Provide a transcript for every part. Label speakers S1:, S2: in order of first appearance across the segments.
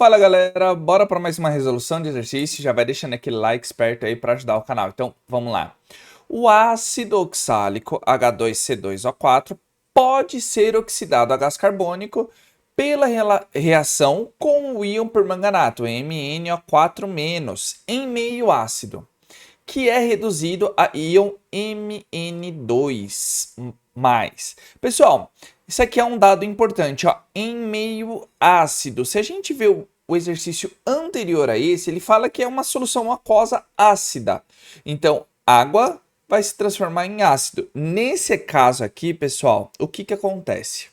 S1: Fala galera, bora para mais uma resolução de exercício, já vai deixando aquele like esperto aí para ajudar o canal. Então vamos lá. O ácido oxálico H2C2O4 pode ser oxidado a gás carbônico pela reação com o íon permanganato MnO4- em meio ácido, que é reduzido a íon Mn2+. Pessoal, isso aqui é um dado importante, ó, em meio ácido. Se a gente vê o exercício anterior a esse, ele fala que é uma solução aquosa ácida. Então, água vai se transformar em ácido. Nesse caso aqui, pessoal, o que que acontece?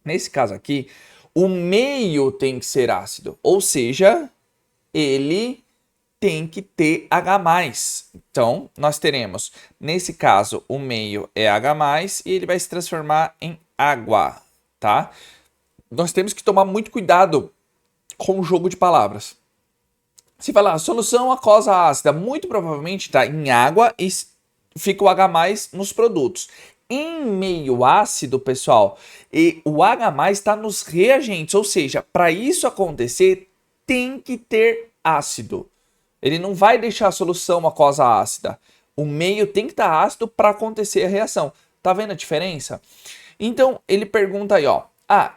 S1: Nesse caso aqui, o meio tem que ser ácido, ou seja, ele tem que ter H+. Então, nós teremos, nesse caso, o meio é H+, e ele vai se transformar em água, tá? Nós temos que tomar muito cuidado com o jogo de palavras. Se falar solução aquosa ácida, muito provavelmente está em água e fica o H+ nos produtos. Em meio ácido, pessoal, e o H+ está nos reagentes, ou seja, para isso acontecer, tem que ter ácido. Ele não vai deixar a solução aquosa ácida. O meio tem que estar ácido para acontecer a reação. Tá vendo a diferença? Então, ele pergunta aí, ó.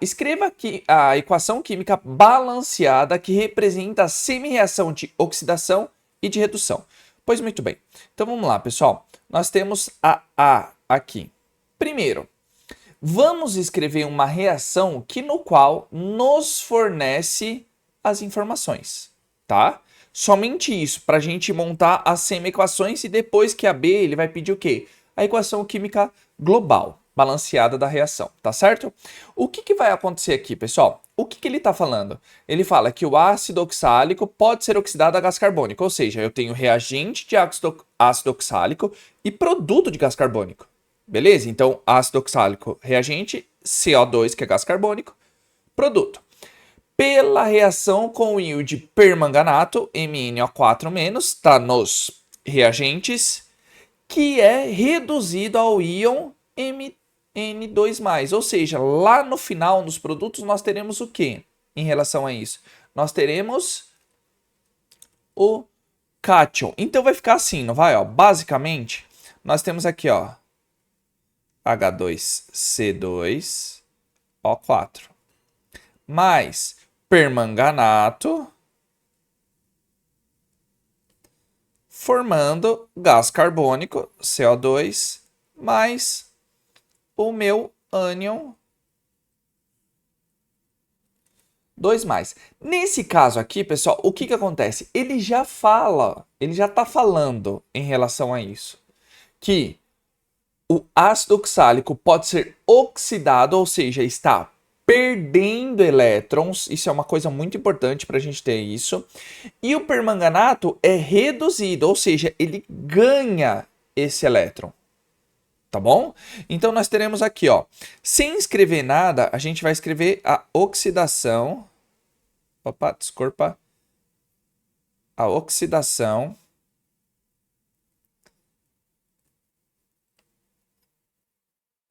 S1: Escreva aqui a equação química balanceada que representa a semi-reação de oxidação e de redução. Pois muito bem. Então, vamos lá, pessoal. Nós temos a A aqui. Primeiro, vamos escrever uma reação no qual nos fornece as informações, tá? Somente isso, para a gente montar as semi-equações e depois que a B, ele vai pedir o quê? A equação química global, balanceada da reação, tá certo? O que vai acontecer aqui, pessoal? O que ele está falando? Ele fala que o ácido oxálico pode ser oxidado a gás carbônico, ou seja, eu tenho reagente de ácido oxálico e produto de gás carbônico. Beleza? Então, ácido oxálico, reagente, CO2, que é gás carbônico, produto. Pela reação com o íon de permanganato, MnO4-, está nos reagentes, que é reduzido ao íon Mn2+. Ou seja, lá no final, nos produtos, nós teremos o que em relação a isso? Nós teremos o cátion. Então vai ficar assim, não vai? Ó, basicamente, nós temos aqui, ó, H2C2O4 mais permanganato formando gás carbônico, CO2, mais o meu ânion 2+. Nesse caso aqui, pessoal, o que acontece? Ele já está falando em relação a isso, que o ácido oxálico pode ser oxidado, ou seja, está perdendo elétrons, isso é uma coisa muito importante para a gente ter isso, e o permanganato é reduzido, ou seja, ele ganha esse elétron, tá bom? Então nós teremos aqui, ó, sem escrever nada, a gente vai escrever a oxidação, a oxidação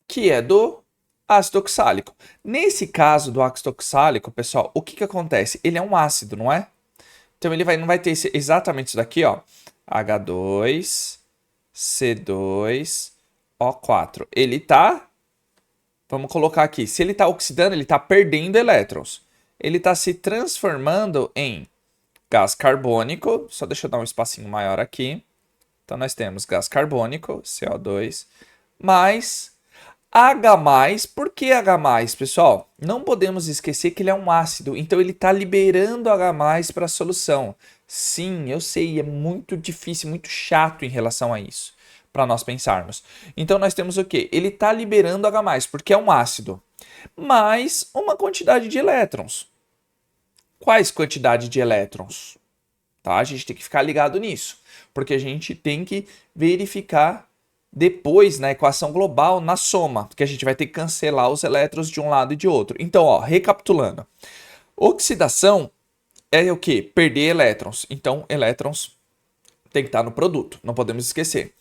S1: que é do ácido oxálico. Nesse caso do ácido oxálico, pessoal, o que acontece? Ele é um ácido, não é? Então ele não vai ter exatamente isso daqui, ó. H2C2O4. Ele tá, vamos colocar aqui, se ele está oxidando, ele está perdendo elétrons. Ele está se transformando em gás carbônico. Só deixa eu dar um espacinho maior aqui. Então nós temos gás carbônico, CO2, mais H+, por que H+, pessoal? Não podemos esquecer que ele é um ácido, então ele está liberando H+ para a solução. Sim, eu sei, é muito difícil, muito chato em relação a isso, para nós pensarmos. Então nós temos o quê? Ele está liberando H+, porque é um ácido, mais uma quantidade de elétrons. Quais quantidade de elétrons? Tá? A gente tem que ficar ligado nisso, porque a gente tem que verificar depois na equação global, na soma, porque a gente vai ter que cancelar os elétrons de um lado e de outro. Então, ó, recapitulando. Oxidação é o quê? Perder elétrons. Então, elétrons tem que estar no produto, não podemos esquecer.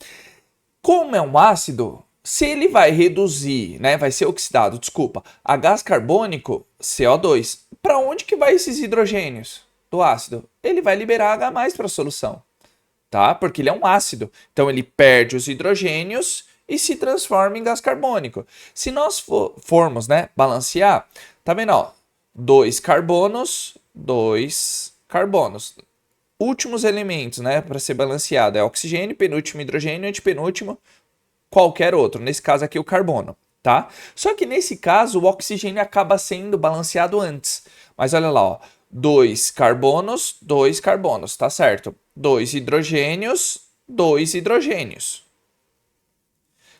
S1: Como é um ácido, Se ele vai reduzir, né, vai ser oxidado, desculpa, a gás carbônico, CO2, para onde que vai esses hidrogênios do ácido? Ele vai liberar H+ para a solução, tá? Porque ele é um ácido. Então ele perde os hidrogênios e se transforma em gás carbônico. Se nós formos, né, balancear, tá vendo, ó? 2 carbonos, 2 carbonos. Últimos elementos, né, para ser balanceado é oxigênio, penúltimo hidrogênio, antepenúltimo qualquer outro. Nesse caso aqui o carbono, tá? Só que nesse caso o oxigênio acaba sendo balanceado antes. Mas olha lá, ó, 2 carbonos, tá certo? 2 hidrogênios, 2 hidrogênios.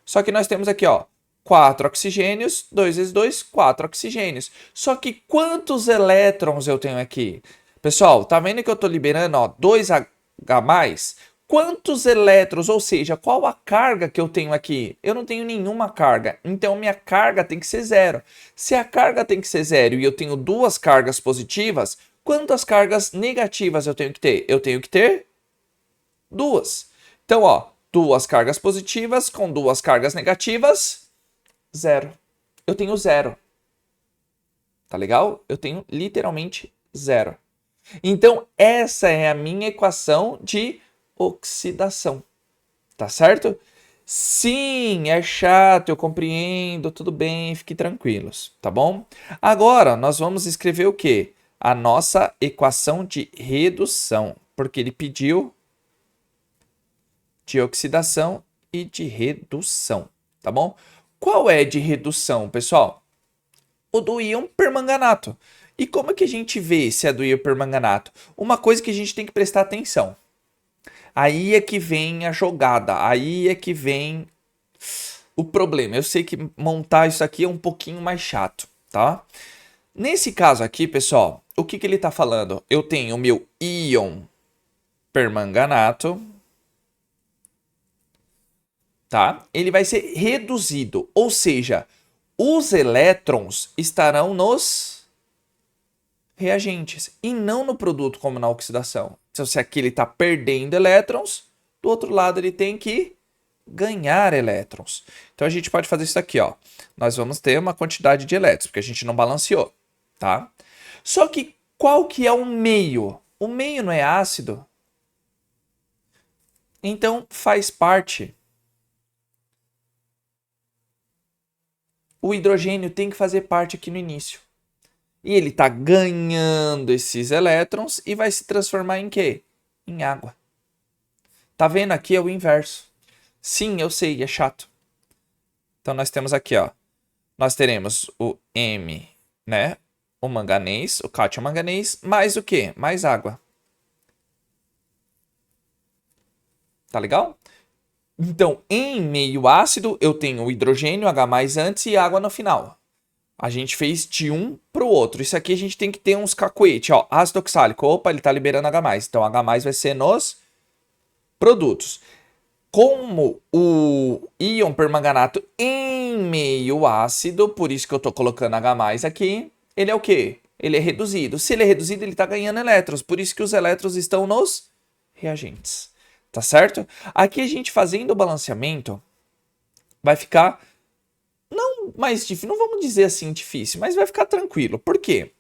S1: Só que nós temos aqui, ó, 4 oxigênios, 2 vezes 2, 4 oxigênios. Só que quantos elétrons eu tenho aqui? Pessoal, tá vendo que eu estou liberando, ó, 2H+? Quantos elétrons, ou seja, qual a carga que eu tenho aqui? Eu não tenho nenhuma carga, então minha carga tem que ser zero. Se a carga tem que ser zero e eu tenho duas cargas positivas, quantas cargas negativas eu tenho que ter? Eu tenho que ter duas. Então, ó, duas cargas positivas com duas cargas negativas, zero. Eu tenho zero. Tá legal? Eu tenho literalmente zero. Então, essa é a minha equação de oxidação. Tá certo? Sim, é chato, eu compreendo, tudo bem, fiquem tranquilos, tá bom? Agora, nós vamos escrever o quê? A nossa equação de redução, porque ele pediu de oxidação e de redução, tá bom? Qual é de redução, pessoal? O do íon permanganato. E como é que a gente vê se é do íon permanganato? Uma coisa que a gente tem que prestar atenção. Aí é que vem a jogada, aí é que vem o problema. Eu sei que montar isso aqui é um pouquinho mais chato, tá? Nesse caso aqui, pessoal, o que ele está falando? Eu tenho o meu íon permanganato, tá? Ele vai ser reduzido, ou seja, os elétrons estarão nos reagentes e não no produto como na oxidação. Então, se aqui ele está perdendo elétrons, do outro lado ele tem que ganhar elétrons. Então a gente pode fazer isso aqui, ó. Nós vamos ter uma quantidade de elétrons, porque a gente não balanceou, tá? Só que qual que é o meio? O meio não é ácido? Então faz parte. O hidrogênio tem que fazer parte aqui no início. E ele está ganhando esses elétrons e vai se transformar em quê? Em água. Tá vendo? Aqui é o inverso. Sim, eu sei, é chato. Então nós temos aqui, ó. Nós teremos o M, né? O manganês, o cátion manganês, mais o quê? Mais água. Tá legal? Então, em meio ácido, eu tenho o hidrogênio, H+ antes e água no final. A gente fez de um para o outro. Isso aqui a gente tem que ter uns cacuete, ó. Ácido oxálico, opa, ele está liberando H+. Então, H+ vai ser nos produtos. Como o íon permanganato em meio ácido, por isso que eu estou colocando H+ aqui, ele é o quê? Ele é reduzido. Se ele é reduzido, ele está ganhando elétrons. Por isso que os elétrons estão nos reagentes. Tá certo? Aqui a gente fazendo o balanceamento, vai ficar não mais difícil, não vamos dizer assim difícil, mas vai ficar tranquilo. Por quê?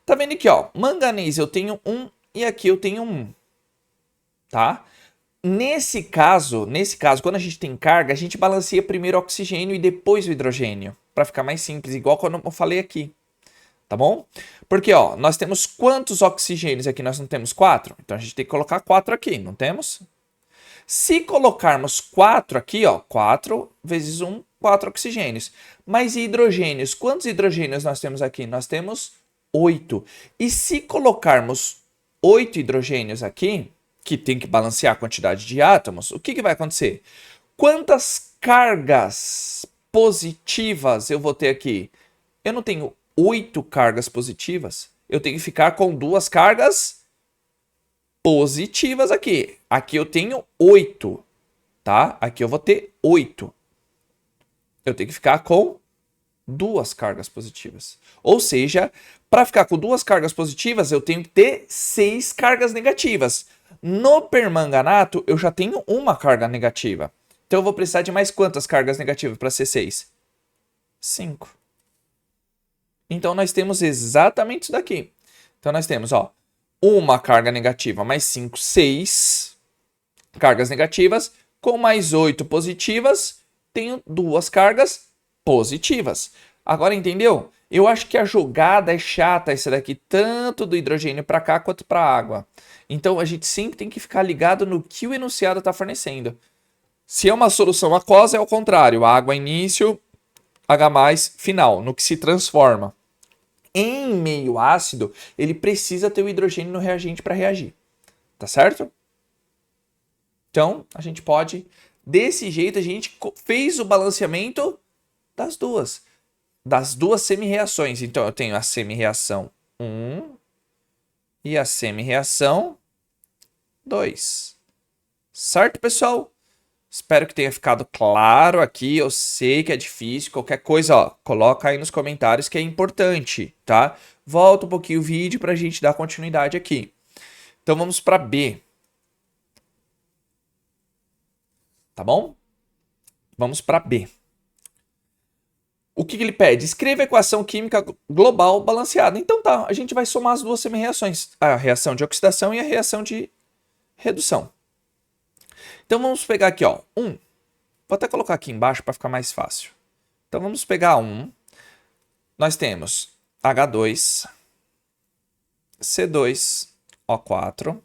S1: Tá vendo aqui, ó, manganês eu tenho 1 e aqui eu tenho 1, tá? Nesse caso, quando a gente tem carga, a gente balanceia primeiro o oxigênio e depois o hidrogênio, para ficar mais simples, igual quando eu falei aqui, tá bom? Porque, ó, nós temos quantos oxigênios aqui? Nós não temos 4? Então a gente tem que colocar 4 aqui, não temos? Se colocarmos 4 aqui, ó, 4 vezes 1, 4 oxigênios. Mas e hidrogênios? Quantos hidrogênios nós temos aqui? Nós temos 8. E se colocarmos 8 hidrogênios aqui, que tem que balancear a quantidade de átomos, o que vai acontecer? Quantas cargas positivas eu vou ter aqui? Eu não tenho 8 cargas positivas. Eu tenho que ficar com 2 cargas positivas aqui. Aqui eu tenho 8, tá? Aqui eu vou ter 8. Eu tenho que ficar com 2 cargas positivas. Ou seja, para ficar com 2 cargas positivas, eu tenho que ter 6 cargas negativas. No permanganato, eu já tenho uma carga negativa. Então eu vou precisar de mais quantas cargas negativas para C6? 5. Então nós temos exatamente isso daqui. Então nós temos, ó, uma carga negativa mais 5, 6 cargas negativas, com mais 8 positivas, tenho 2 cargas positivas. Agora entendeu? Eu acho que a jogada é chata essa daqui, tanto do hidrogênio para cá quanto para a água. Então a gente sempre tem que ficar ligado no que o enunciado está fornecendo. Se é uma solução aquosa, é o contrário. Água início, H+, final, no que se transforma. Em meio ácido, ele precisa ter o hidrogênio no reagente para reagir. Tá certo? Então, a gente pode... Desse jeito, a gente fez o balanceamento das duas. Das duas semi-reações. Então, eu tenho a semi-reação 1 e a semi-reação 2. Certo, pessoal? Espero que tenha ficado claro aqui. Eu sei que é difícil. Qualquer coisa, ó, coloca aí nos comentários que é importante, tá? Volta um pouquinho o vídeo para a gente dar continuidade aqui. Então vamos para B. Tá bom? Vamos para B. O que ele pede? Escreva a equação química global balanceada. Então tá, a gente vai somar as duas semi-reações. A reação de oxidação e a reação de redução. Então vamos pegar aqui, ó, 1. Vou até colocar aqui embaixo para ficar mais fácil. Então vamos pegar 1. Nós temos H2, C2O4,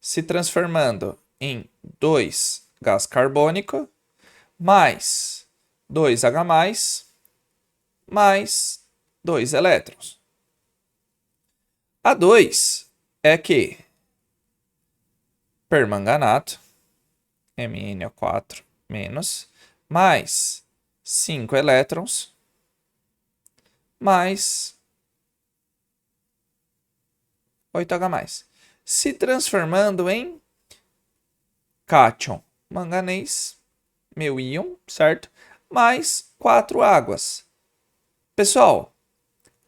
S1: se transformando em 2 gás carbônico, mais 2H+, mais 2 elétrons. A2 é que permanganato, MnO4 menos, mais 5 elétrons, mais 8H+. Se transformando em cátion manganês, meu íon, certo? Mais 4 águas. Pessoal,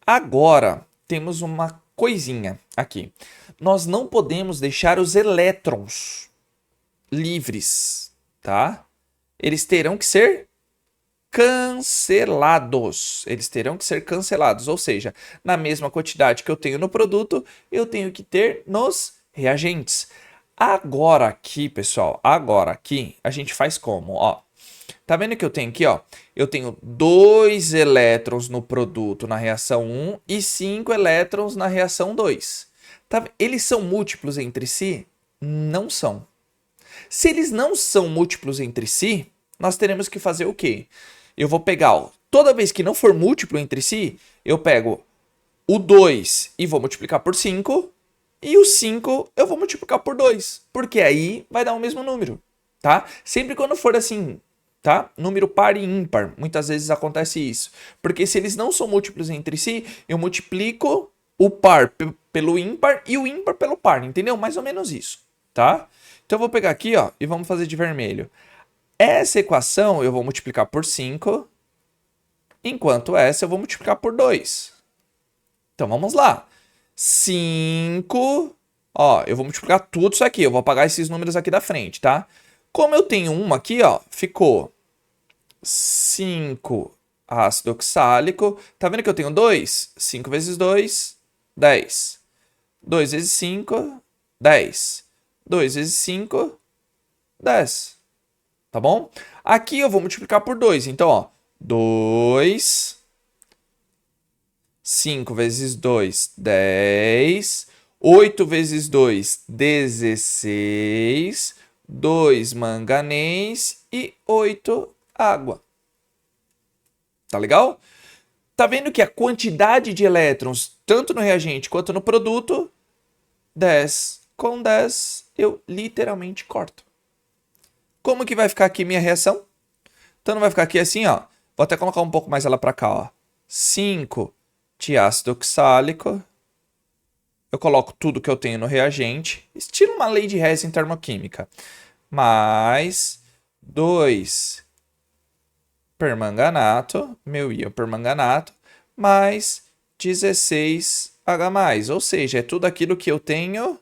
S1: agora temos uma coisinha aqui. Nós não podemos deixar os elétrons livres, tá? Eles terão que ser cancelados. Eles terão que ser cancelados, ou seja, na mesma quantidade que eu tenho no produto, eu tenho que ter nos reagentes. Agora aqui, pessoal, agora aqui, a gente faz como? Ó, tá vendo que eu tenho aqui, ó? Eu tenho 2 elétrons no produto na reação 1 e 5 elétrons na reação 2. Tá? Eles são múltiplos entre si? Não são. Se eles não são múltiplos entre si, nós teremos que fazer o quê? Eu vou pegar, ó, toda vez que não for múltiplo entre si, eu pego o 2 e vou multiplicar por 5, e o 5 eu vou multiplicar por 2, porque aí vai dar o mesmo número, tá? Sempre quando for assim, tá? Número par e ímpar, muitas vezes acontece isso. Porque se eles não são múltiplos entre si, eu multiplico o par pelo ímpar e o ímpar pelo par, entendeu? Mais ou menos isso, tá? Então eu vou pegar aqui, ó, e vamos fazer de vermelho. Essa equação eu vou multiplicar por 5, enquanto essa eu vou multiplicar por 2. Então vamos lá. 5, ó, eu vou multiplicar tudo isso aqui, eu vou apagar esses números aqui da frente, tá? Como eu tenho uma aqui, ó, ficou 5 ácido oxálico. Tá vendo que eu tenho 2? 5 vezes 2, 10. 2 vezes 5, 10. 2 vezes 5, 10. Tá bom? Aqui eu vou multiplicar por 2. Então, ó, 2. 5 vezes 2, 10. 8 vezes 2, 16. 2 manganês e 8 água. Tá legal? Tá vendo que a quantidade de elétrons, tanto no reagente quanto no produto, 10 com 10, eu literalmente corto. Como que vai ficar aqui minha reação? Então não vai ficar aqui assim, ó. Vou até colocar um pouco mais ela para cá, ó. 5 de ácido oxálico. Eu coloco tudo que eu tenho no reagente. Estilo uma lei de Hess em termoquímica. Mais 2 permanganato, meu íon permanganato, mais 16H+. Ou seja, é tudo aquilo que eu tenho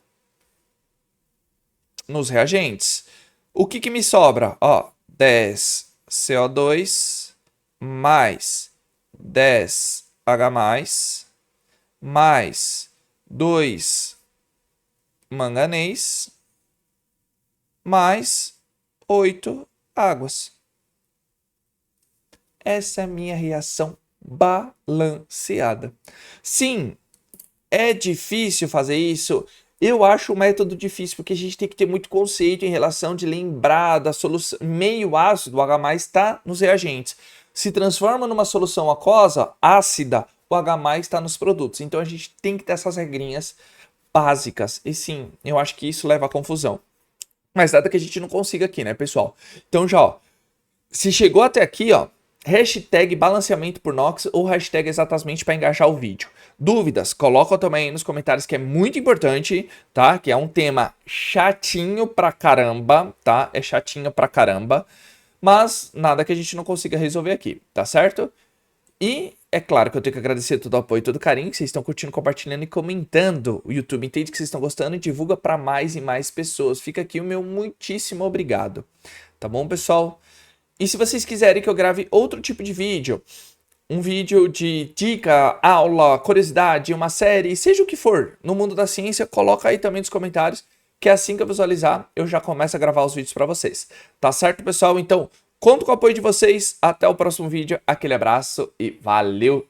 S1: nos reagentes. O que me sobra? Ó, 10 CO2 mais 10 H+, mais 2 manganês, mais 8 águas. Essa é a minha reação balanceada. Sim, é difícil fazer isso. Eu acho o método difícil, porque a gente tem que ter muito conceito em relação de lembrar da solução. Meio ácido, o H+ está nos reagentes. Se transforma numa solução aquosa, ácida, o H+ está nos produtos. Então a gente tem que ter essas regrinhas básicas. E sim, eu acho que isso leva à confusão. Mas nada que a gente não consiga aqui, né, pessoal? Então já, ó, se chegou até aqui, ó, hashtag balanceamento por NOx ou hashtag exatamente para engajar o vídeo. Dúvidas? Coloca também aí nos comentários, que é muito importante, tá? Que é um tema chatinho pra caramba, tá? É chatinho pra caramba, mas nada que a gente não consiga resolver aqui, tá certo? E é claro que eu tenho que agradecer todo o apoio e todo o carinho que vocês estão curtindo, compartilhando e comentando. O YouTube entende que vocês estão gostando e divulga para mais e mais pessoas. Fica aqui o meu muitíssimo obrigado. Tá bom, pessoal? E se vocês quiserem que eu grave outro tipo de vídeo, um vídeo de dica, aula, curiosidade, uma série, seja o que for, no mundo da ciência, coloca aí também nos comentários, que assim que eu visualizar, eu já começo a gravar os vídeos para vocês. Tá certo, pessoal? Então, conto com o apoio de vocês. Até o próximo vídeo. Aquele abraço e valeu!